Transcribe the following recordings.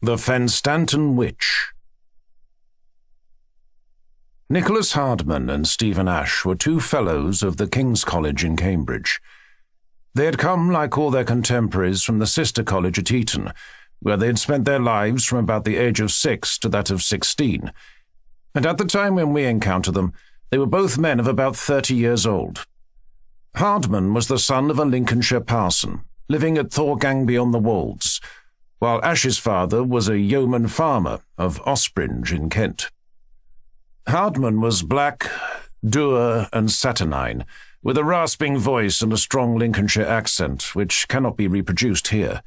The Fenstanton Witch. Nicholas Hardman and Stephen Ash were two fellows of the King's College in Cambridge. They had come, like all their contemporaries, from the sister college at Eton, where they had spent their lives from about the age of 6 to that of 16, and at the time when we encountered them, they were both men of about 30 years old. Hardman was the son of a Lincolnshire parson, living at Thorgangby-on-the-Wolds, while Ash's father was a yeoman farmer of Ospringe in Kent. Hardman was black, dour, and saturnine, with a rasping voice and a strong Lincolnshire accent, which cannot be reproduced here.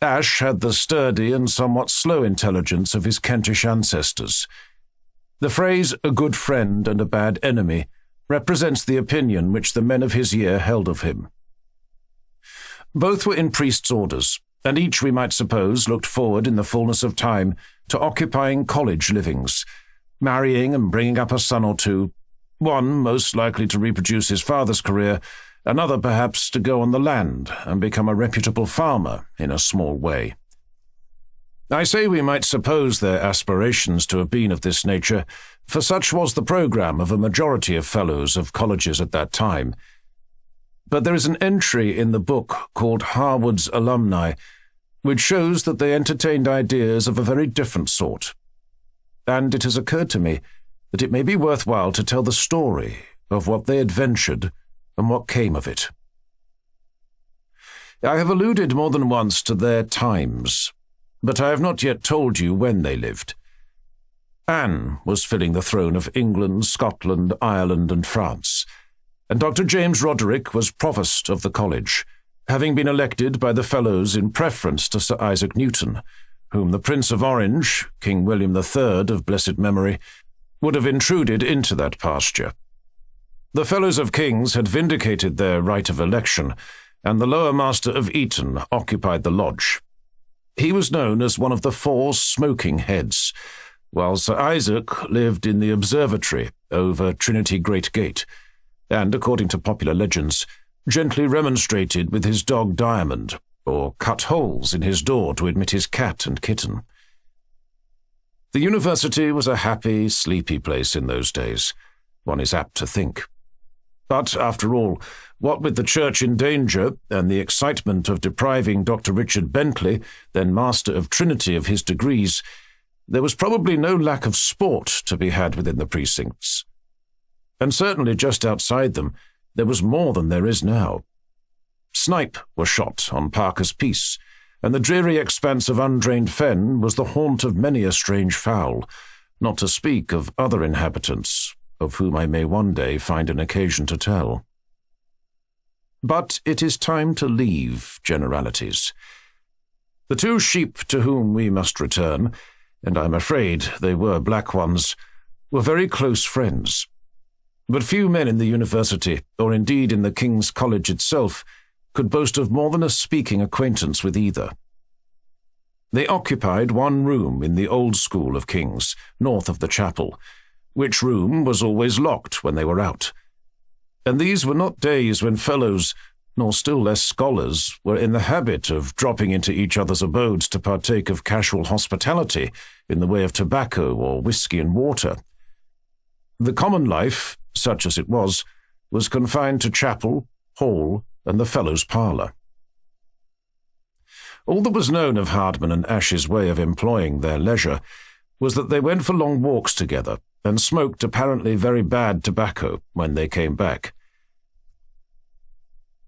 Ash had the sturdy and somewhat slow intelligence of his Kentish ancestors. The phrase, a good friend and a bad enemy, represents the opinion which the men of his year held of him. Both were in priests' orders, and each, we might suppose, looked forward in the fullness of time to occupying college livings, marrying and bringing up a son or two, one most likely to reproduce his father's career, another perhaps to go on the land and become a reputable farmer in a small way. I say we might suppose their aspirations to have been of this nature, for such was the programme of a majority of fellows of colleges at that time. But there is an entry in the book called Harwood's Alumni, which shows that they entertained ideas of a very different sort. And it has occurred to me that it may be worthwhile to tell the story of what they adventured and what came of it. I have alluded more than once to their times, but I have not yet told you when they lived. Anne was filling the throne of England, Scotland, Ireland, and France, and Dr. James Roderick was provost of the college, having been elected by the fellows in preference to Sir Isaac Newton, whom the Prince of Orange, King William III of blessed memory, would have intruded into that pasture. The fellows of King's had vindicated their right of election, and the lower master of Eton occupied the lodge. He was known as one of the 4 smoking heads, while Sir Isaac lived in the observatory over Trinity Great Gate, and, according to popular legends, gently remonstrated with his dog Diamond, or cut holes in his door to admit his cat and kitten. The university was a happy, sleepy place in those days, one is apt to think. But, after all, what with the church in danger and the excitement of depriving Dr. Richard Bentley, then Master of Trinity, of his degrees, there was probably no lack of sport to be had within the precincts. And certainly just outside them, there was more than there is now. Snipe were shot on Parker's Piece, and the dreary expanse of undrained fen was the haunt of many a strange fowl, not to speak of other inhabitants, of whom I may one day find an occasion to tell. But it is time to leave generalities. The 2 sheep to whom we must return, and I'm afraid they were black ones, were very close friends. But few men in the university, or indeed in the King's College itself, could boast of more than a speaking acquaintance with either. They occupied one room in the old school of King's, north of the chapel, which room was always locked when they were out. And these were not days when fellows, nor still less scholars, were in the habit of dropping into each other's abodes to partake of casual hospitality in the way of tobacco or whisky and water. The common life, such as it was confined to chapel, hall, and the fellows' parlour. All that was known of Hardman and Ash's way of employing their leisure was that they went for long walks together and smoked apparently very bad tobacco when they came back.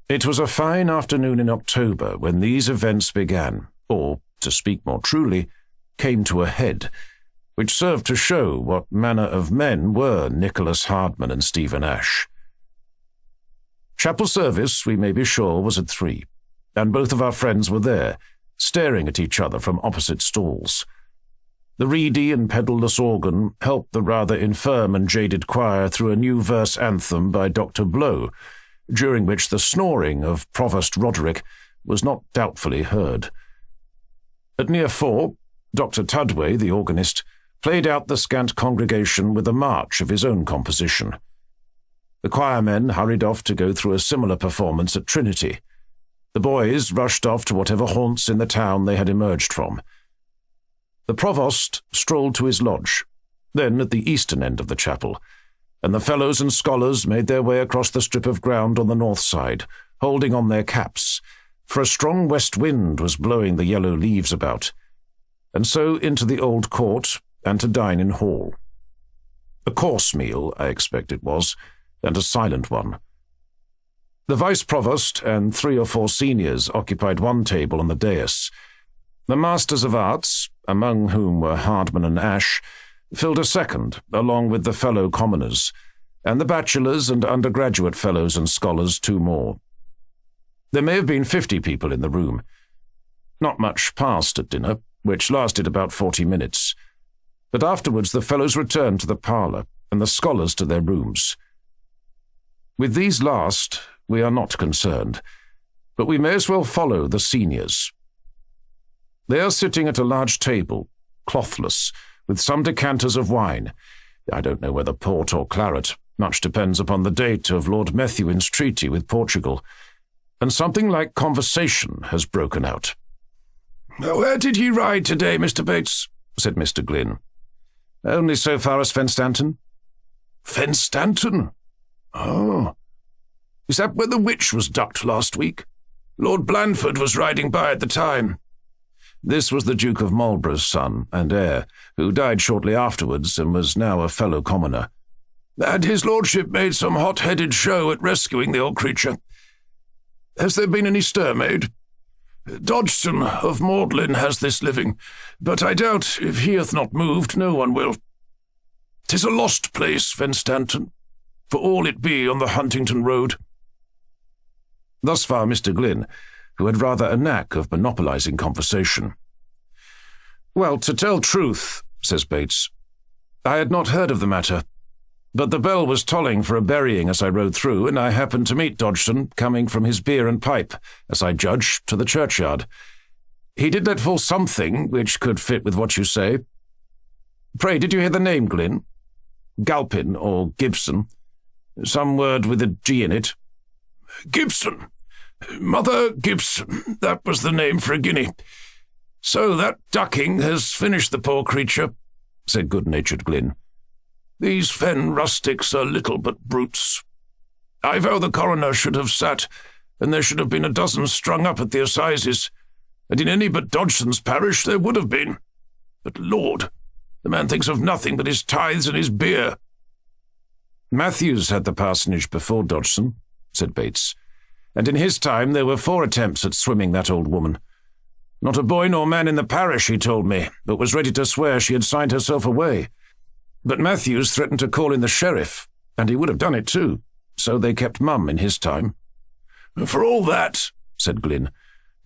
It was a fine afternoon in October when these events began, or, to speak more truly, came to a head, which served to show what manner of men were Nicholas Hardman and Stephen Ash. Chapel service, we may be sure, was at 3, and both of our friends were there, staring at each other from opposite stalls. The reedy and pedal-less organ helped the rather infirm and jaded choir through a new verse anthem by Dr. Blow, during which the snoring of Provost Roderick was not doubtfully heard. At near 4, Dr. Tudway, the organist, played out the scant congregation with a march of his own composition. The choirmen hurried off to go through a similar performance at Trinity. The boys rushed off to whatever haunts in the town they had emerged from. The provost strolled to his lodge, then at the eastern end of the chapel, and the fellows and scholars made their way across the strip of ground on the north side, holding on their caps, for a strong west wind was blowing the yellow leaves about, and so into the old court and to dine in hall. A course meal, I expect it was, and a silent one. The vice-provost and 3 or 4 seniors occupied one table on the dais. The masters of arts, among whom were Hardman and Ashe, filled a second, along with the fellow commoners, and the bachelors and undergraduate fellows and scholars 2 more. There may have been 50 people in the room. Not much passed at dinner, which lasted about 40 minutes, but afterwards the fellows returned to the parlour, and the scholars to their rooms. With these last, we are not concerned, but we may as well follow the seniors. They are sitting at a large table, clothless, with some decanters of wine. I don't know whether port or claret, much depends upon the date of Lord Methuen treaty with Portugal, and something like conversation has broken out. "Where did ye ride today, Mr. Bates?" said Mr. Glynn. "Only so far as Fenstanton." "Fenstanton? Oh. Is that where the witch was ducked last week? Lord Blandford was riding by at the time." This was the Duke of Marlborough's son and heir, who died shortly afterwards and was now a fellow commoner. "And his lordship made some hot-headed show at rescuing the old creature. Has there been any stir made? Dodgson of Magdalen has this living, but I doubt if he hath not moved, no one will. 'Tis a lost place, Fenstanton, for all it be on the Huntington Road." Thus far Mr. Glynn, who had rather a knack of monopolizing conversation. "Well, to tell truth," says Bates, "I had not heard of the matter, but the bell was tolling for a burying as I rode through, and I happened to meet Dodgson coming from his beer and pipe, as I judge, to the churchyard. He did let fall something which could fit with what you say. Pray, did you hear the name, Glynn? Galpin, or Gibson. Some word with a G in it." "Gibson. Mother Gibson, that was the name for a guinea. So that ducking has finished the poor creature," said good-natured Glynn. "These fen rustics are little but brutes. I vow the coroner should have sat, and there should have been a dozen strung up at the assizes, and in any but Dodgson's parish there would have been. But Lord, the man thinks of nothing but his tithes and his beer." "Matthews had the parsonage before Dodgson," said Bates, "and in his time there were 4 attempts at swimming that old woman. Not a boy nor man in the parish, he told me, but was ready to swear she had signed herself away. But Matthews threatened to call in the sheriff, and he would have done it too, so they kept mum in his time." "For all that," said Glynn,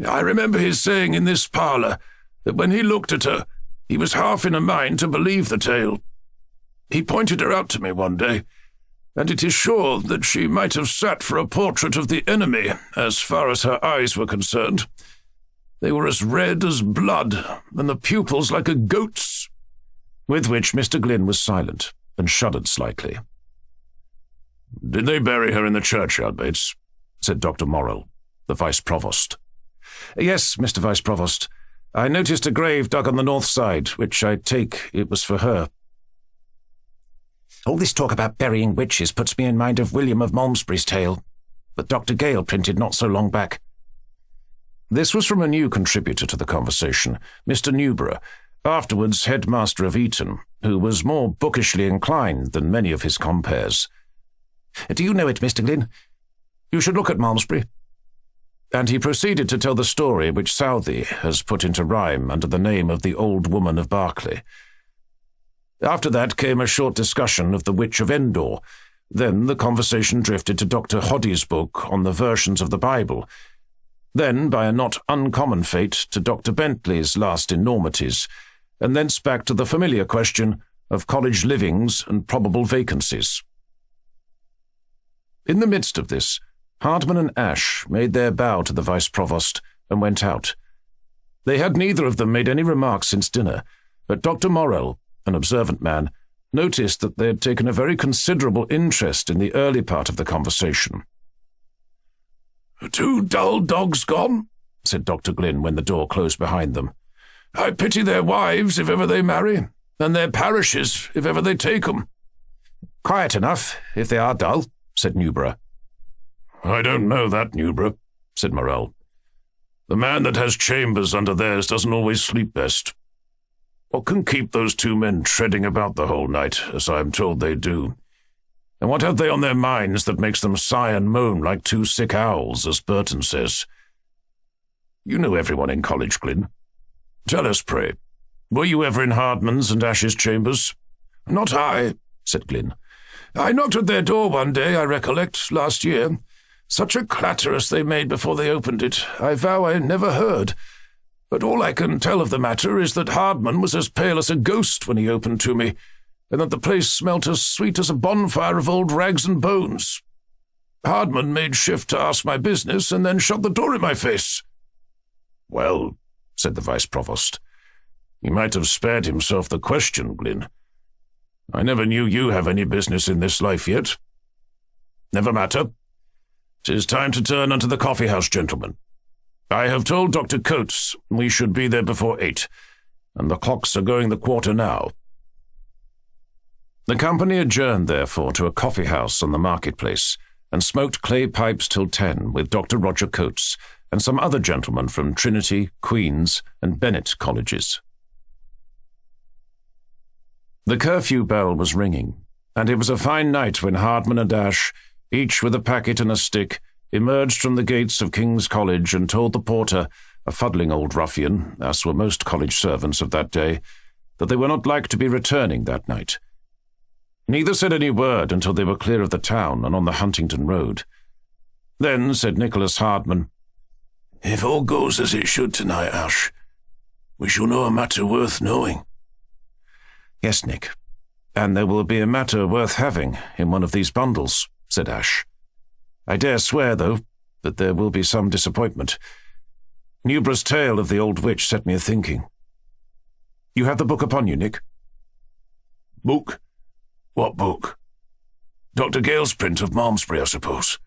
"I remember his saying in this parlour that when he looked at her, he was half in a mind to believe the tale. He pointed her out to me one day, and it is sure that she might have sat for a portrait of the enemy as far as her eyes were concerned. They were as red as blood, and the pupils like a goat's." With which Mr. Glynn was silent, and shuddered slightly. "Did they bury her in the churchyard, Bates?" said Dr. Morrell, the vice-provost. "Yes, Mr. Vice-Provost. I noticed a grave dug on the north side, which I take it was for her." "All this talk about burying witches puts me in mind of William of Malmesbury's tale, that Dr. Gale printed not so long back." This was from a new contributor to the conversation, Mr. Newborough, afterwards headmaster of Eton, who was more bookishly inclined than many of his compeers. "Do you know it, Mr. Glynn? You should look at Malmesbury." And he proceeded to tell the story which Southey has put into rhyme under the name of the Old Woman of Berkeley. After that came a short discussion of the Witch of Endor. Then the conversation drifted to Dr. Hoddy's book on the versions of the Bible. Then, by a not uncommon fate, to Dr. Bentley's last enormities, and thence back to the familiar question of college livings and probable vacancies. In the midst of this, Hardman and Ashe made their bow to the vice-provost and went out. They had neither of them made any remarks since dinner, but Dr. Morrell, an observant man, noticed that they had taken a very considerable interest in the early part of the conversation. "2 dull dogs gone?" said Dr. Glynn when the door closed behind them. I pity their wives if ever they marry, and their parishes if ever they take 'em." "Quiet enough, if they are dull," said Newborough. "I don't know that, Newborough," said Morrell. "The man that has chambers under theirs doesn't always sleep best. What can keep those two men treading about the whole night, as I am told they do? And what have they on their minds that makes them sigh and moan like two sick owls, as Burton says? You know everyone in college, Glynn. Tell us, pray, were you ever in Hardman's and Ash's chambers?" "Not I," said Glynn. "I knocked at their door one day, I recollect, last year. Such a clatter as they made before they opened it, I vow I never heard. But all I can tell of the matter is that Hardman was as pale as a ghost when he opened to me, and that the place smelt as sweet as a bonfire of old rags and bones. Hardman made shift to ask my business, and then shut the door in my face." "Well," said the Vice-Provost, "he might have spared himself the question, Glynn. I never knew you have any business in this life yet. Never matter. 'Tis time to turn unto the coffee-house, gentlemen. I have told Dr. Coates we should be there before 8, and the clocks are going the quarter now." The company adjourned, therefore, to a coffee-house on the market-place, and smoked clay pipes till 10 with Dr. Roger Coates and some other gentlemen from Trinity, Queen's, and Bennett colleges. The curfew bell was ringing, and it was a fine night when Hardman and Ash, each with a packet and a stick, emerged from the gates of King's College and told the porter, a fuddling old ruffian, as were most college servants of that day, that they were not like to be returning that night. Neither said any word until they were clear of the town and on the Huntington Road. Then said Nicholas Hardman, "If all goes as it should tonight, Ash, we shall know a matter worth knowing." "Yes, Nick, and there will be a matter worth having in one of these bundles," said Ash. "I dare swear, though, that there will be some disappointment. Newborough's tale of the old witch set me a-thinking. You have the book upon you, Nick?" "Book? What book? Dr. Gale's print of Malmesbury, I suppose.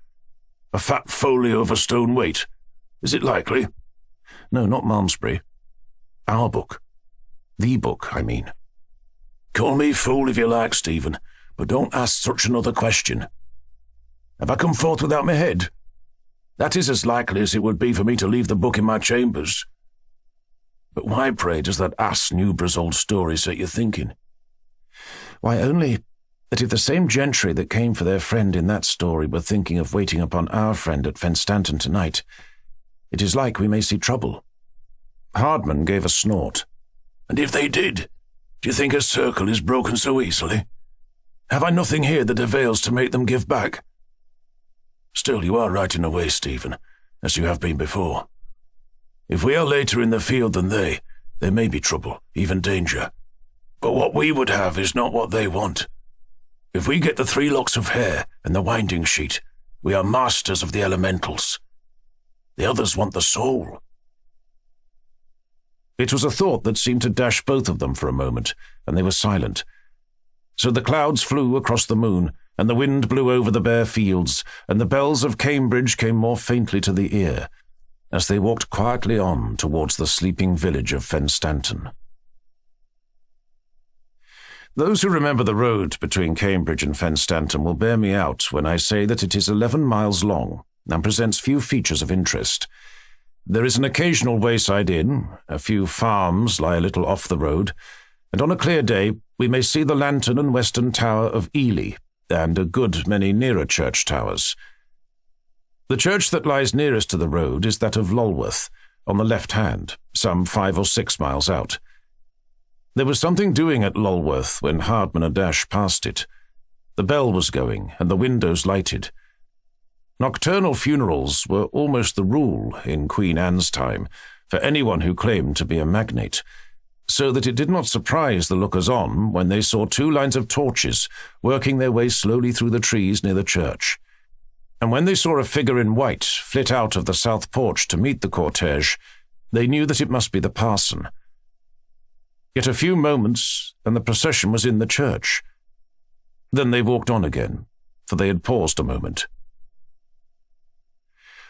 A fat folio of a stone weight. Is it likely?" "No, not Malmesbury. Our book. The book, I mean." "Call me fool if you like, Stephen, but don't ask such another question. Have I come forth without my head? That is as likely as it would be for me to leave the book in my chambers. But why, pray, does that ass Newborough's old story set you thinking?" "Why, only that if the same gentry that came for their friend in that story were thinking of waiting upon our friend at Fenstanton tonight, it is like we may see trouble." Hardman gave a snort. "And if they did, do you think a circle is broken so easily? Have I nothing here that avails to make them give back? Still, you are right in a way, Stephen, as you have been before. If we are later in the field than they, there may be trouble, even danger. But what we would have is not what they want. If we get the 3 locks of hair and the winding sheet, we are masters of the elementals. The others want the soul." It was a thought that seemed to dash both of them for a moment, and they were silent. So the clouds flew across the moon, and the wind blew over the bare fields, and the bells of Cambridge came more faintly to the ear, as they walked quietly on towards the sleeping village of Fenstanton. Those who remember the road between Cambridge and Fenstanton will bear me out when I say that it is 11 miles long and presents few features of interest. There is an occasional wayside inn, a few farms lie a little off the road, and on a clear day we may see the lantern and western tower of Ely, and a good many nearer church towers. The church that lies nearest to the road is that of Lulworth, on the left hand, some 5 or 6 miles out. There was something doing at Lulworth when Hardman and Ash passed it. The bell was going, and the windows lighted. Nocturnal funerals were almost the rule in Queen Anne's time for anyone who claimed to be a magnate, so that it did not surprise the lookers-on when they saw 2 lines of torches working their way slowly through the trees near the church. And when they saw a figure in white flit out of the south porch to meet the cortege, they knew that it must be the parson. Yet a few moments, and the procession was in the church. Then they walked on again, for they had paused a moment.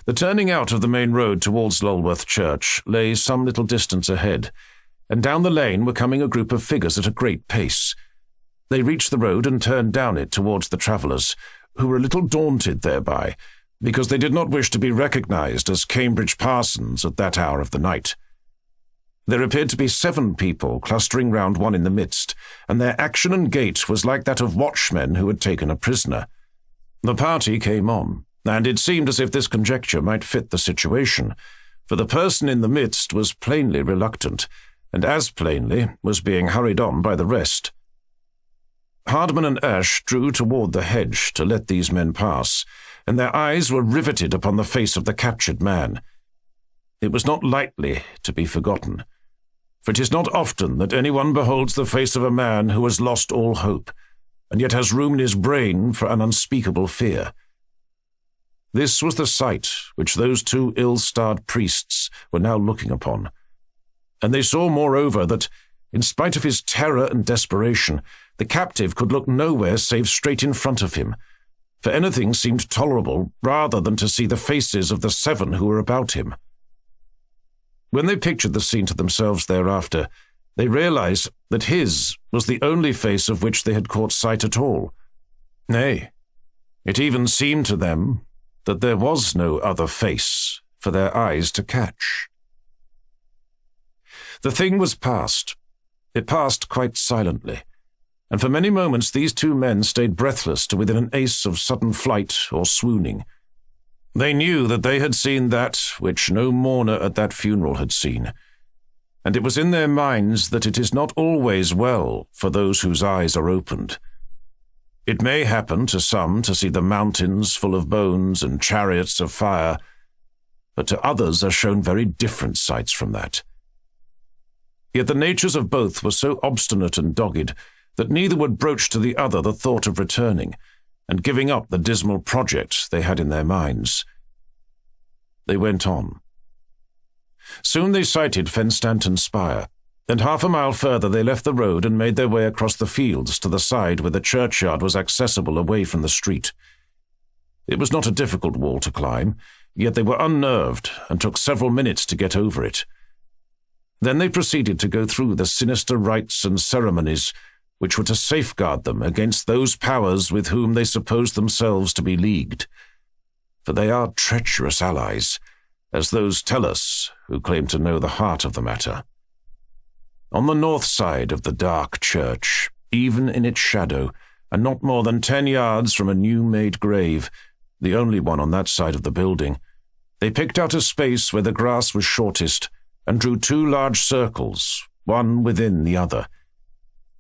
The turning out of the main road towards Lulworth Church lay some little distance ahead, and down the lane were coming a group of figures at a great pace. They reached the road and turned down it towards the travellers, who were a little daunted thereby, because they did not wish to be recognized as Cambridge parsons at that hour of the night. There appeared to be 7 people clustering round one in the midst, and their action and gait was like that of watchmen who had taken a prisoner. The party came on, and it seemed as if this conjecture might fit the situation, for the person in the midst was plainly reluctant, and as plainly was being hurried on by the rest. Hardman and Ash drew toward the hedge to let these men pass, and their eyes were riveted upon the face of the captured man. It was not lightly to be forgotten, for it is not often that anyone beholds the face of a man who has lost all hope, and yet has room in his brain for an unspeakable fear. This was the sight which those 2 ill-starred priests were now looking upon, and they saw moreover that, in spite of his terror and desperation, the captive could look nowhere save straight in front of him, for anything seemed tolerable rather than to see the faces of the 7 who were about him. When they pictured the scene to themselves thereafter, they realized that his was the only face of which they had caught sight at all. Nay, it even seemed to them that there was no other face for their eyes to catch. The thing was past. It passed quite silently, and for many moments these 2 men stayed breathless to within an ace of sudden flight or swooning. They knew that they had seen that which no mourner at that funeral had seen, and it was in their minds that it is not always well for those whose eyes are opened. It may happen to some to see the mountains full of bones and chariots of fire, but to others are shown very different sights from that. Yet the natures of both were so obstinate and dogged that neither would broach to the other the thought of returning, and giving up the dismal project they had in their minds. They went on. Soon they sighted Fenstanton spire, and 1/2 mile further they left the road and made their way across the fields to the side where the churchyard was accessible away from the street. It was not a difficult wall to climb, yet they were unnerved and took several minutes to get over it. Then they proceeded to go through the sinister rites and ceremonies which were to safeguard them against those powers with whom they supposed themselves to be leagued. For they are treacherous allies, as those tell us who claim to know the heart of the matter. On the north side of the dark church, even in its shadow, and not more than 10 yards from a new-made grave, the only one on that side of the building, they picked out a space where the grass was shortest and drew 2 large circles, one within the other.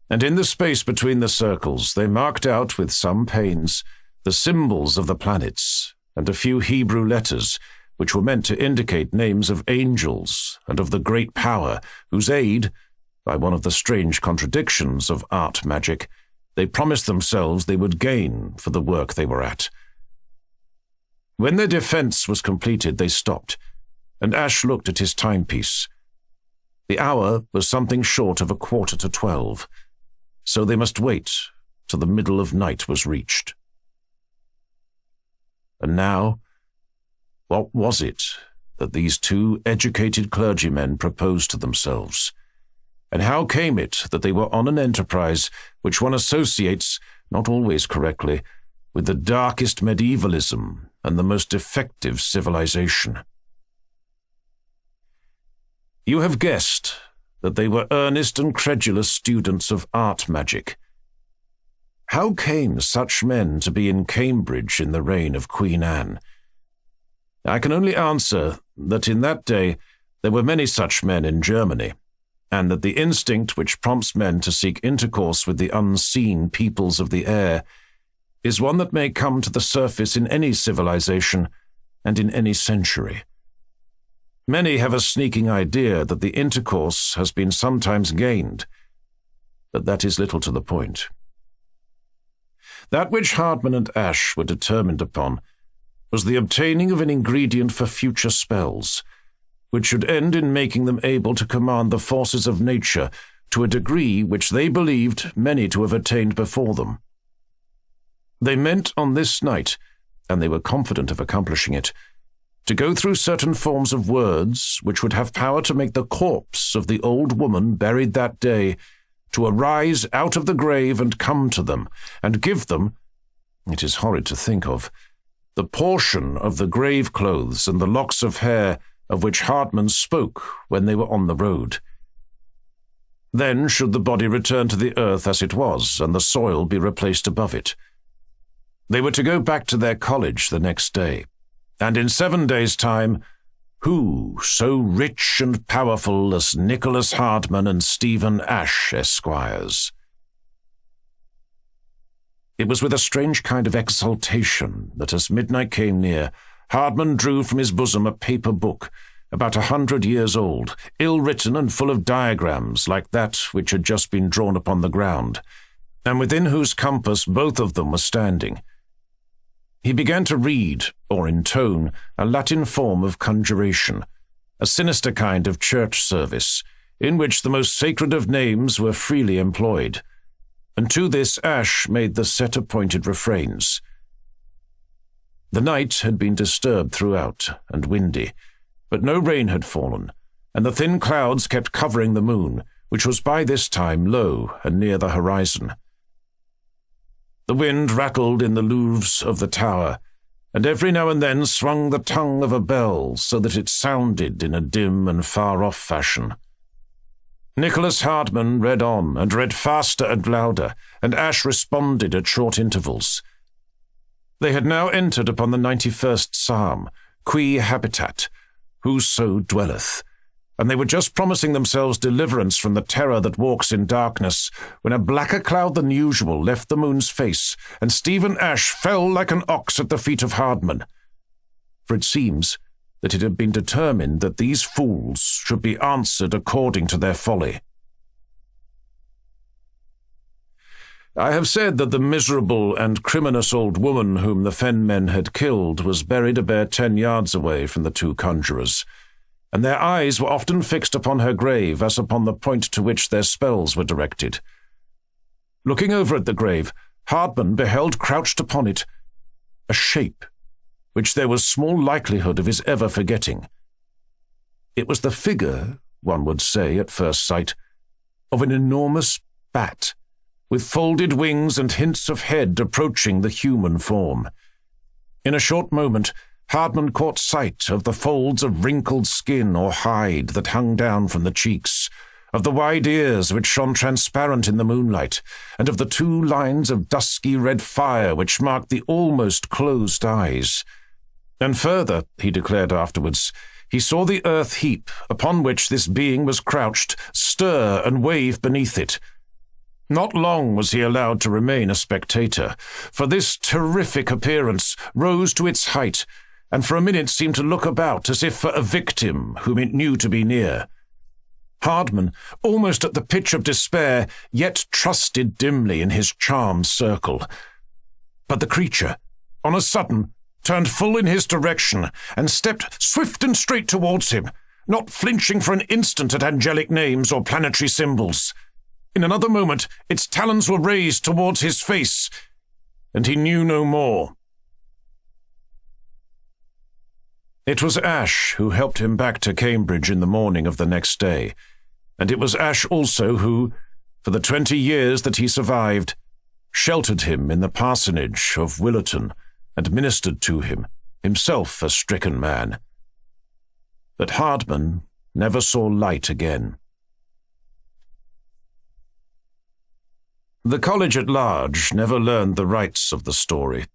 And in the space between the circles they marked out with some pains the symbols of the planets and a few Hebrew letters which were meant to indicate names of angels and of the great power whose aid, by one of the strange contradictions of art magic, they promised themselves they would gain for the work they were at. When their defense was completed they stopped, and Ash looked at his timepiece. The hour was something short of 11:45, so they must wait till the middle of night was reached. And now, what was it that these 2 educated clergymen proposed to themselves? And how came it that they were on an enterprise which one associates, not always correctly, with the darkest medievalism and the most defective civilization? You have guessed that they were earnest and credulous students of art magic. How came such men to be in Cambridge in the reign of Queen Anne? I can only answer that in that day there were many such men in Germany, and that the instinct which prompts men to seek intercourse with the unseen peoples of the air is one that may come to the surface in any civilization and in any century. Many have a sneaking idea that the intercourse has been sometimes gained, but that is little to the point. That which Hardman and Ash were determined upon was the obtaining of an ingredient for future spells, which should end in making them able to command the forces of nature to a degree which they believed many to have attained before them. They meant on this night, and they were confident of accomplishing it, to go through certain forms of words which would have power to make the corpse of the old woman buried that day to arise out of the grave and come to them, and give them, it is horrid to think of, the portion of the grave clothes and the locks of hair of which Hardman spoke when they were on the road. Then should the body return to the earth as it was, and the soil be replaced above it. They were to go back to their college the next day, and in 7 days' time, who so rich and powerful as Nicholas Hardman and Stephen Ashe, Esquires? It was with a strange kind of exultation that as midnight came near, Hardman drew from his bosom a paper book, about 100 years old, ill-written and full of diagrams like that which had just been drawn upon the ground, and within whose compass both of them were standing. He began to read, or intone, a Latin form of conjuration, a sinister kind of church service, in which the most sacred of names were freely employed, and to this Ashe made the set-appointed refrains. The night had been disturbed throughout, and windy, but no rain had fallen, and the thin clouds kept covering the moon, which was by this time low and near the horizon. The wind rattled in the louvres of the tower, and every now and then swung the tongue of a bell so that it sounded in a dim and far-off fashion. Nicholas Hardman read on, and read faster and louder, and Ashe responded at short intervals. They had now entered upon the 91st Psalm, Qui habitat, whoso dwelleth, and they were just promising themselves deliverance from the terror that walks in darkness, when a blacker cloud than usual left the moon's face, and Stephen Ashe fell like an ox at the feet of Hardman. For it seems that it had been determined that these fools should be answered according to their folly. I have said that the miserable and criminous old woman whom the Fen men had killed was buried a bare 10 yards away from the two conjurers, and their eyes were often fixed upon her grave as upon the point to which their spells were directed. Looking over at the grave, Hardman beheld crouched upon it a shape which there was small likelihood of his ever forgetting. It was the figure, one would say at first sight, of an enormous bat, with folded wings and hints of head approaching the human form. In a short moment, Hardman caught sight of the folds of wrinkled skin or hide that hung down from the cheeks, of the wide ears which shone transparent in the moonlight, and of the 2 lines of dusky red fire which marked the almost closed eyes. And further, he declared afterwards, he saw the earth heap upon which this being was crouched stir and wave beneath it. Not long was he allowed to remain a spectator, for this terrific appearance rose to its height, and for a minute seemed to look about as if for a victim whom it knew to be near. Hardman, almost at the pitch of despair, yet trusted dimly in his charmed circle. But the creature, on a sudden, turned full in his direction, and stepped swift and straight towards him, not flinching for an instant at angelic names or planetary symbols. In another moment, its talons were raised towards his face, and he knew no more. It was Ashe who helped him back to Cambridge in the morning of the next day, and it was Ashe also who, for the 20 years that he survived, sheltered him in the parsonage of Willerton and ministered to him, himself a stricken man. But Hardman never saw light again. The college at large never learned the rights of the story.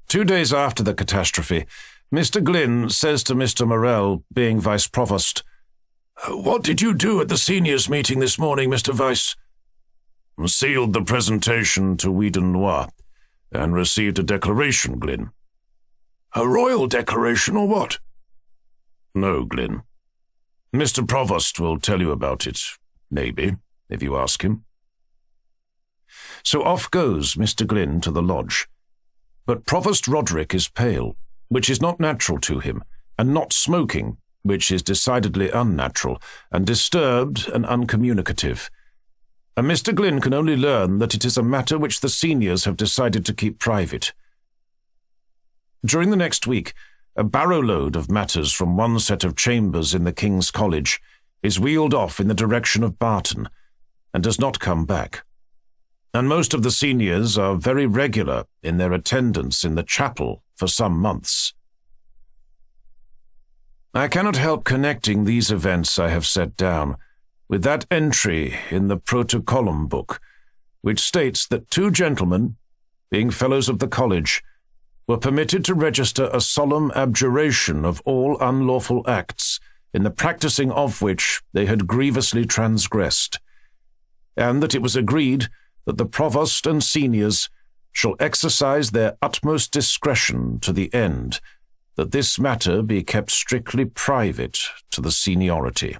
2 days after the catastrophe, Mr. Glynn says to Mr. Morrell, being vice-provost, "What did you do at the seniors' meeting this morning, Mr. Vice?" "Sealed the presentation to Whedon Noir, and received a declaration, Glynn." "A royal declaration or what?" "No, Glynn. Mr. Provost will tell you about it, maybe, if you ask him." So off goes Mr. Glynn to the lodge. But Provost Roderick is pale, which is not natural to him, and not smoking, which is decidedly unnatural, and disturbed and uncommunicative. And Mr. Glynn can only learn that it is a matter which the seniors have decided to keep private. During the next week, a barrowload of matters from one set of chambers in the King's College is wheeled off in the direction of Barton, and does not come back. And most of the seniors are very regular in their attendance in the chapel for some months. I cannot help connecting these events I have set down with that entry in the Protocollum book, which states that 2 gentlemen, being fellows of the college, were permitted to register a solemn abjuration of all unlawful acts, in the practising of which they had grievously transgressed, and that it was agreed that the provost and seniors shall exercise their utmost discretion to the end that this matter be kept strictly private to the seniority.